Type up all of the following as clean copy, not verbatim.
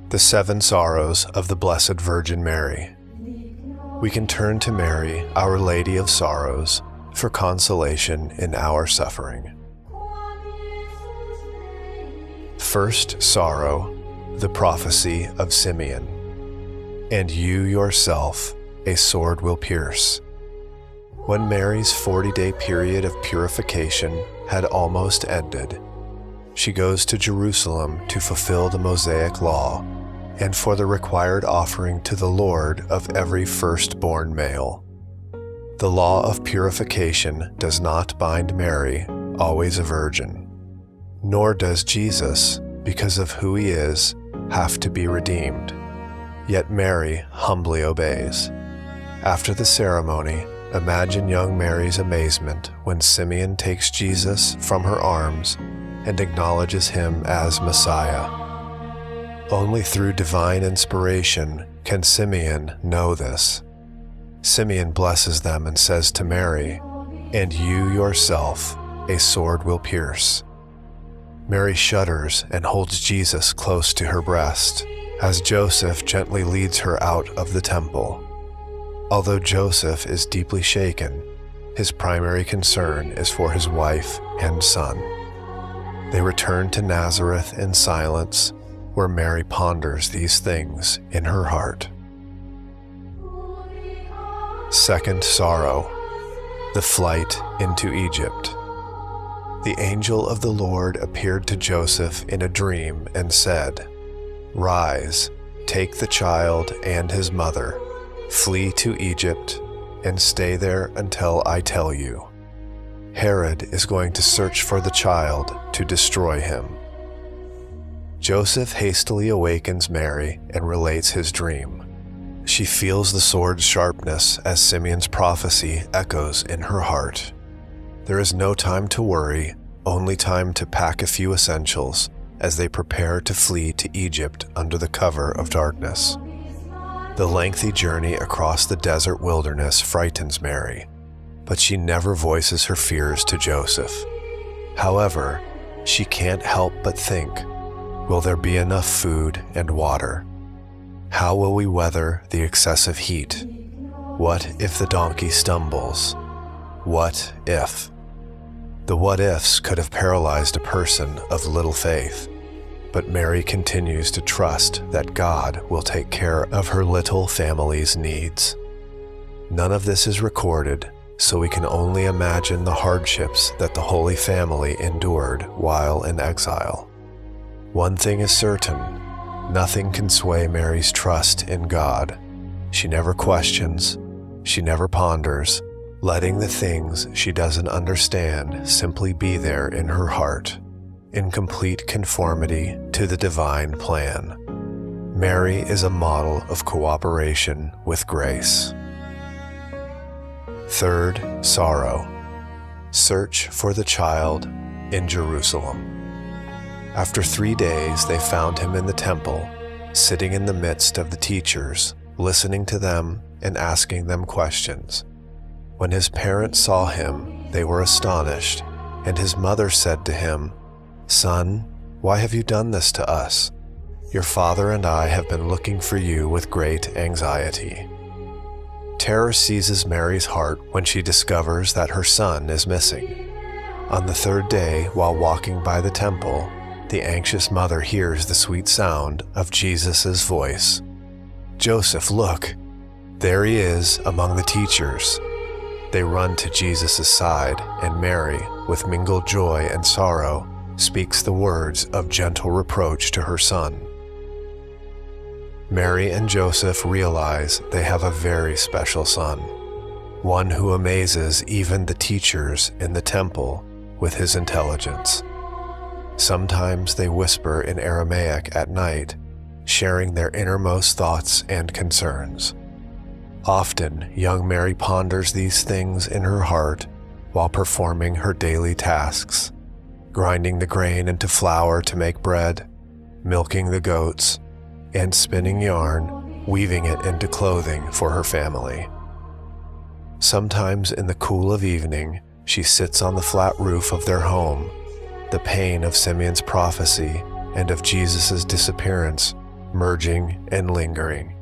The Seven Sorrows of the Blessed Virgin Mary. We can turn to Mary, Our Lady of Sorrows, for consolation in our suffering. First sorrow, the prophecy of Simeon. And you yourself a sword will pierce. When Mary's 40-day period of purification had almost ended, she goes to Jerusalem to fulfill the Mosaic law and for the required offering to the Lord of every firstborn male. The law of purification does not bind Mary, always a virgin, nor does Jesus, because of who he is, have to be redeemed. Yet Mary humbly obeys. After the ceremony, imagine young Mary's amazement when Simeon takes Jesus from her arms and acknowledges him as Messiah. Only through divine inspiration can Simeon know this. Simeon blesses them and says to Mary, "And you yourself a sword will pierce." Mary shudders and holds Jesus close to her breast as Joseph gently leads her out of the temple. Although Joseph is deeply shaken, his primary concern is for his wife and son. They return to Nazareth in silence, where Mary ponders these things in her heart. Second sorrow, the flight into Egypt. The angel of the Lord appeared to Joseph in a dream and said, "Rise, take the child and his mother, flee to Egypt, and stay there until I tell you. Herod is going to search for the child to destroy him." Joseph hastily awakens Mary and relates his dream. She feels the sword's sharpness as Simeon's prophecy echoes in her heart. There is no time to worry, only time to pack a few essentials as they prepare to flee to Egypt under the cover of darkness. The lengthy journey across the desert wilderness frightens Mary, but she never voices her fears to Joseph. However, she can't help but think, will there be enough food and water? How will we weather the excessive heat? What if the donkey stumbles? What if? The what-ifs could have paralyzed a person of little faith, but Mary continues to trust that God will take care of her little family's needs. None of this is recorded, so we can only imagine the hardships that the Holy Family endured while in exile. One thing is certain, nothing can sway Mary's trust in God. She never questions, she never ponders, letting the things she doesn't understand simply be there in her heart, in complete conformity to the divine plan. Mary is a model of cooperation with grace. Third sorrow, search for the child in Jerusalem. After 3 days, they found him in the temple, sitting in the midst of the teachers, listening to them and asking them questions. When his parents saw him, they were astonished, and his mother said to him, "Son, why have you done this to us? Your father and I have been looking for you with great anxiety." Terror seizes Mary's heart when she discovers that her son is missing. On the third day, while walking by the temple, the anxious mother hears the sweet sound of Jesus' voice. "Joseph, look! There he is among the teachers." They run to Jesus' side, and Mary, with mingled joy and sorrow, speaks the words of gentle reproach to her son. Mary and Joseph realize they have a very special son, one who amazes even the teachers in the temple with his intelligence. Sometimes they whisper in Aramaic at night, sharing their innermost thoughts and concerns. Often, young Mary ponders these things in her heart while performing her daily tasks, grinding the grain into flour to make bread, milking the goats, and spinning yarn, weaving it into clothing for her family. Sometimes in the cool of evening, she sits on the flat roof of their home, the pain of Simeon's prophecy and of Jesus' disappearance merging and lingering,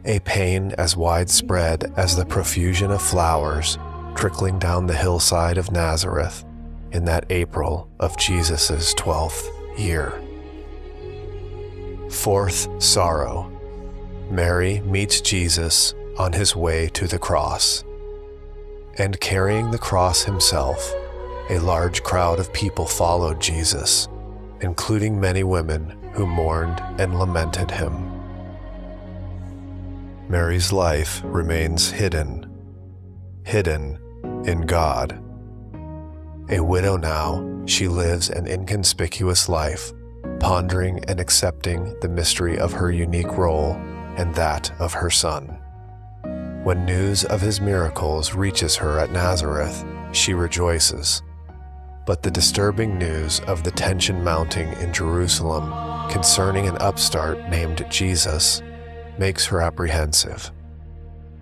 a pain as widespread as the profusion of flowers trickling down the hillside of Nazareth in that April of Jesus' 12th year. Fourth sorrow. Mary meets Jesus on his way to the cross. And carrying the cross himself, a large crowd of people followed Jesus, including many women who mourned and lamented him. Mary's life remains hidden in God. A widow now, she lives an inconspicuous life, pondering and accepting the mystery of her unique role and that of her son. When news of his miracles reaches her at Nazareth, she rejoices. But the disturbing news of the tension mounting in Jerusalem concerning an upstart named Jesus makes her apprehensive.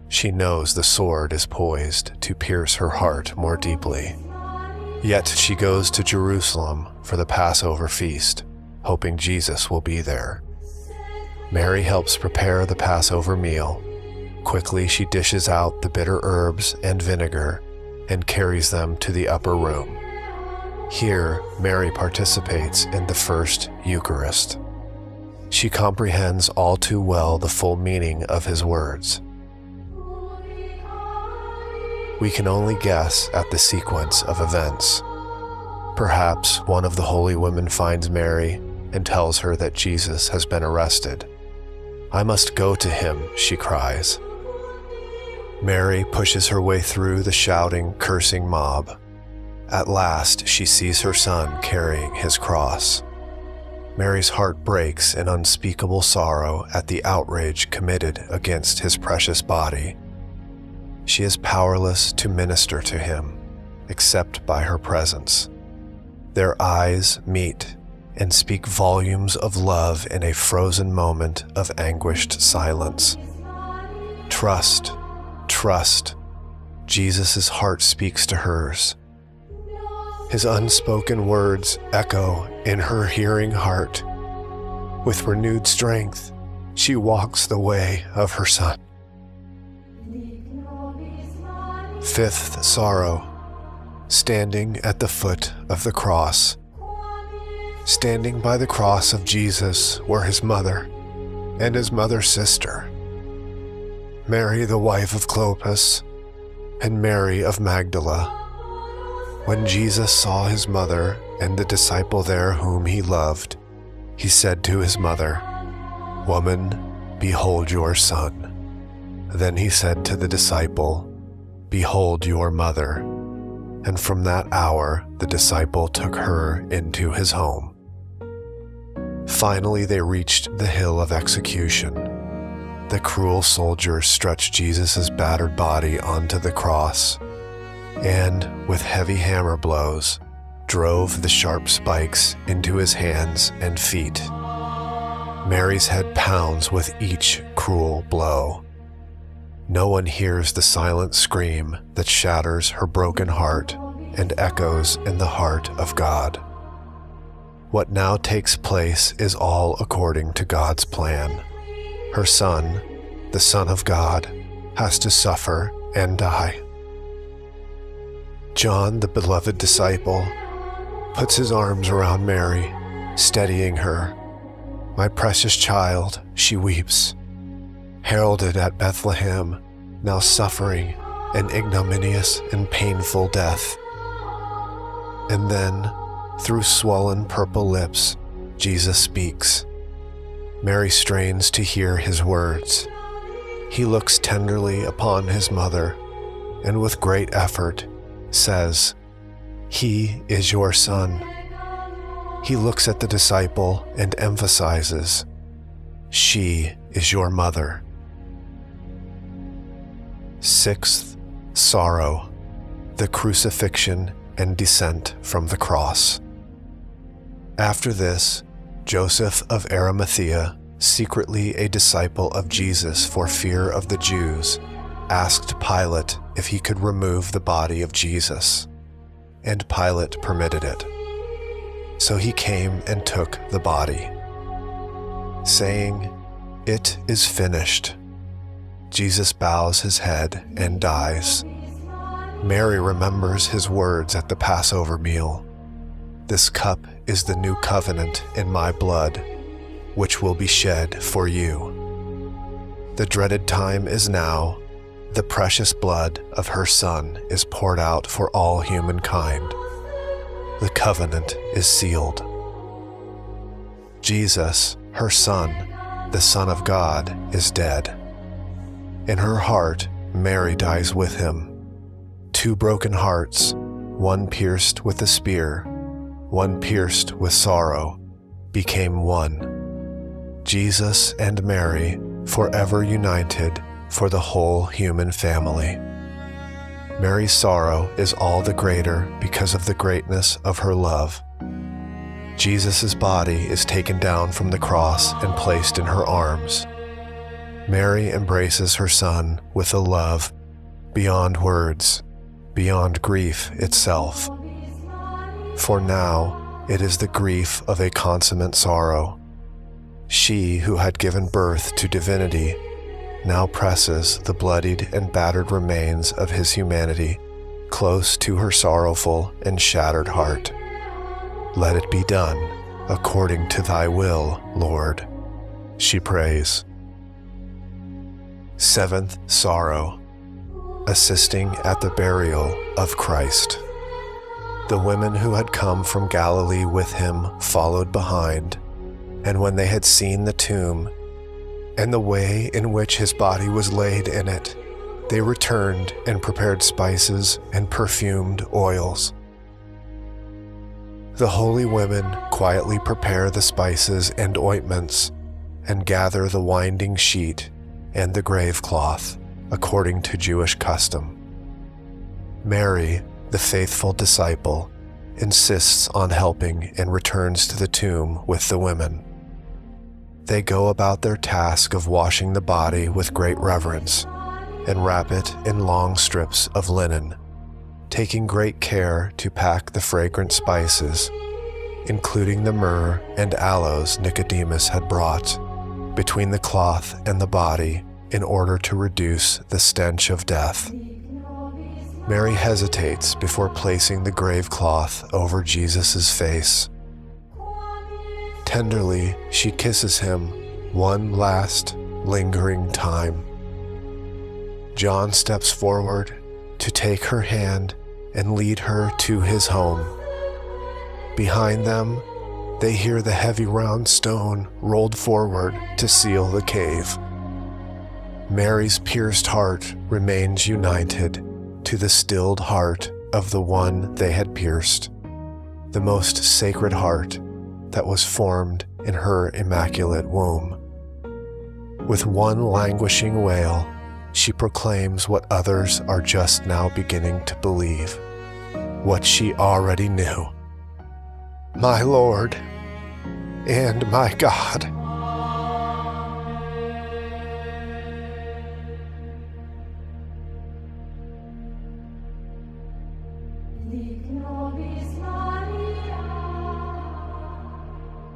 She knows the sword is poised to pierce her heart more deeply. Yet she goes to Jerusalem for the Passover feast, hoping Jesus will be there. Mary helps prepare the Passover meal. Quickly she dishes out the bitter herbs and vinegar and carries them to the upper room. Here, Mary participates in the first Eucharist. She comprehends all too well the full meaning of his words. We can only guess at the sequence of events. Perhaps one of the holy women finds Mary and tells her that Jesus has been arrested. "I must go to him," she cries. Mary pushes her way through the shouting, cursing mob. At last, she sees her son carrying his cross. Mary's heart breaks in unspeakable sorrow at the outrage committed against his precious body. She is powerless to minister to him, except by her presence. Their eyes meet and speak volumes of love in a frozen moment of anguished silence. Trust, trust. Jesus' heart speaks to hers. His unspoken words echo in her hearing heart. With renewed strength, she walks the way of her son. Fifth sorrow. Standing at the foot of the cross. Standing by the cross of Jesus were his mother and his mother's sister, Mary the wife of Clopas and Mary of Magdala. When Jesus saw his mother and the disciple there whom he loved, he said to his mother, "Woman, behold your son." Then he said to the disciple, "Behold your mother." And from that hour, the disciple took her into his home. Finally, they reached the hill of execution. The cruel soldiers stretched Jesus' battered body onto the cross, and with heavy hammer blows, drove the sharp spikes into his hands and feet. Mary's head pounds with each cruel blow. No one hears the silent scream that shatters her broken heart and echoes in the heart of God. What now takes place is all according to God's plan. Her son, the Son of God, has to suffer and die. John, the beloved disciple, puts his arms around Mary, steadying her. "My precious child," she weeps. Heralded at Bethlehem, now suffering an ignominious and painful death. And then, through swollen purple lips, Jesus speaks. Mary strains to hear his words. He looks tenderly upon his mother, and with great effort says, "He is your son." He looks at the disciple and emphasizes, "She is your mother." Sixth sorrow, the crucifixion and descent from the cross. After this, Joseph of Arimathea, secretly a disciple of Jesus for fear of the Jews, asked Pilate if he could remove the body of Jesus, and Pilate permitted it. So he came and took the body, saying, It is finished. Jesus bows his head and dies. Mary remembers his words at the Passover meal. This cup is the new covenant in my blood, which will be shed for you. The dreaded time is now. The precious blood of her Son is poured out for all humankind. The covenant is sealed. Jesus, her Son, the Son of God, is dead. In her heart, Mary dies with him. Two broken hearts, one pierced with a spear, one pierced with sorrow, became one. Jesus and Mary, forever united for the whole human family. Mary's sorrow is all the greater because of the greatness of her love. Jesus' body is taken down from the cross and placed in her arms. Mary embraces her Son with a love beyond words, beyond grief itself. For now, it is the grief of a consummate sorrow. She who had given birth to divinity now presses the bloodied and battered remains of his humanity close to her sorrowful and shattered heart. Let it be done according to thy will, Lord, she prays. Seventh sorrow, assisting at the burial of Christ. The women who had come from Galilee with him followed behind, and when they had seen the tomb and the way in which his body was laid in it, they returned and prepared spices and perfumed oils. The holy women quietly prepare the spices and ointments and gather the winding sheet and the grave cloth according to Jewish custom. Mary, the faithful disciple, insists on helping and returns to the tomb with the women. They go about their task of washing the body with great reverence and wrap it in long strips of linen, taking great care to pack the fragrant spices, including the myrrh and aloes Nicodemus had brought, between the cloth and the body in order to reduce the stench of death. Mary hesitates before placing the grave cloth over Jesus' face. Tenderly, she kisses him one last, lingering time. John steps forward to take her hand and lead her to his home. Behind them, they hear the heavy round stone rolled forward to seal the cave. Mary's pierced heart remains united to the stilled heart of the one they had pierced, the most sacred heart that was formed in her immaculate womb. With one languishing wail, she proclaims what others are just now beginning to believe, what she already knew. My Lord and my God.